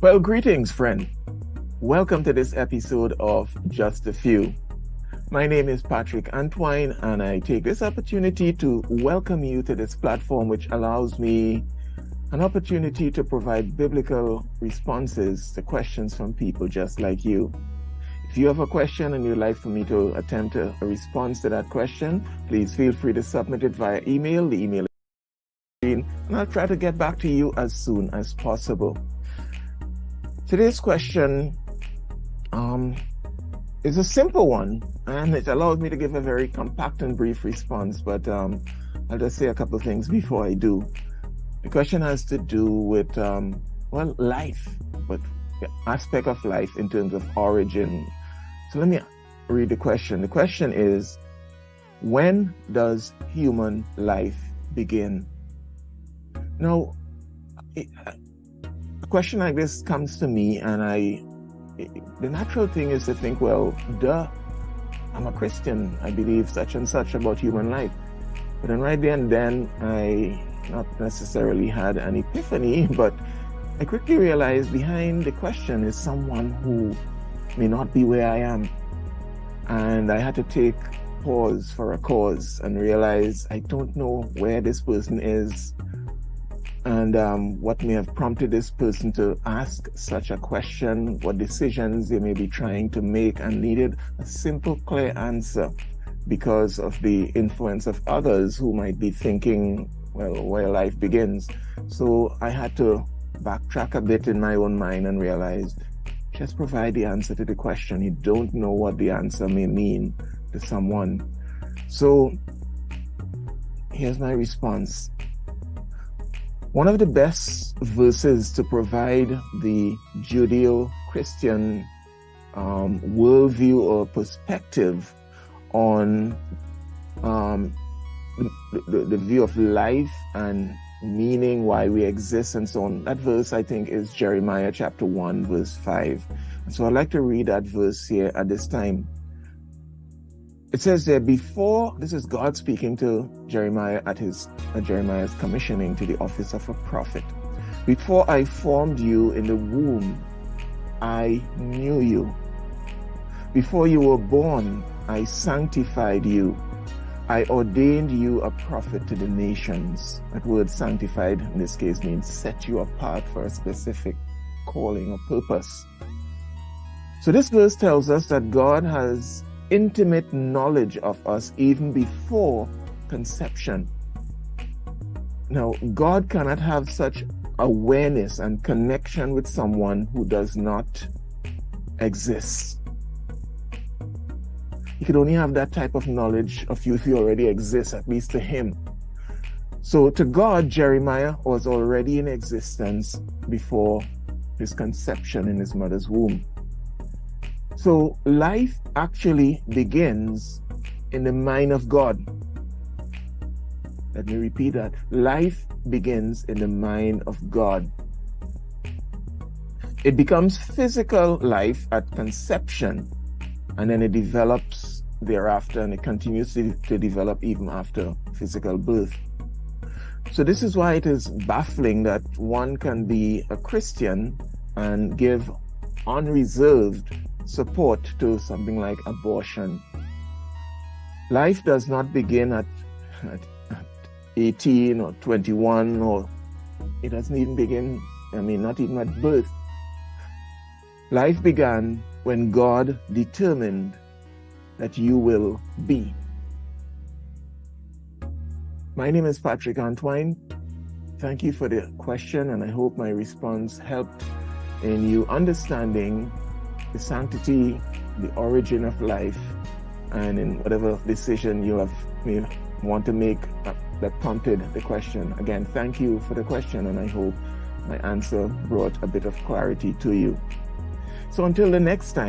Well, greetings, friend. Welcome to this episode of Just a Few. My name is Patrick Antwine, and I take this opportunity to welcome you to this platform, which allows me an opportunity to provide biblical responses to questions from people just like you. If you have a question and you'd like for me to attempt a response to that question, please feel free to submit it via email. The email is and I'll try to get back to you as soon as possible. Today's question is a simple one, and it allows me to give a very compact and brief response, but I'll just say a couple of things before I do. The question has to do with, life, but the aspect of life in terms of origin. So let me read the question. The question is, when does human life begin? Now, a question like this comes to me, and the natural thing is to think, well, I'm a Christian. I believe such and such about human life. But then right there and then, I not necessarily had an epiphany, but I quickly realized behind the question is someone who may not be where I am. And I had to take pause for a cause and realize I don't know where this person is, and what may have prompted this person to ask such a question, what decisions they may be trying to make, and needed a simple, clear answer because of the influence of others who might be thinking, well, where life begins. So I had to backtrack a bit in my own mind and realized, just provide the answer to the question. You don't know what the answer may mean to someone. So here's my response. One of the best verses to provide the Judeo-Christian worldview or perspective on the view of life and meaning, why we exist, and so on. That verse, I think, is Jeremiah chapter 1, verse 5. And so I'd like to read that verse here at this time. It says there, this is God speaking to Jeremiah at Jeremiah's commissioning to the office of a prophet. Before I formed you in the womb, I knew you. Before you were born, I sanctified you. I ordained you a prophet to the nations. That word sanctified in this case means set you apart for a specific calling or purpose. So this verse tells us that God has intimate knowledge of us even before conception. Now, God cannot have such awareness and connection with someone who does not exist. He could only have that type of knowledge of you if you already exist, at least to him. So to God, Jeremiah was already in existence before his conception in his mother's womb. So life actually begins in the mind of God. Let me repeat that. Life begins in the mind of God. It becomes physical life at conception, and then it develops thereafter, and it continues to develop even after physical birth. So this is why it is baffling that one can be a Christian and give unreserved support to something like abortion. Life does not begin at 18 or 21, or it doesn't even begin, not even at birth. Life began when God determined that you will be. My name is Patrick Antwine. Thank you for the question, and I hope my response helped in you understanding the sanctity, the origin of life, and in whatever decision you may want to make that prompted the question. Again, thank you for the question, and I hope my answer brought a bit of clarity to you. So until the next time,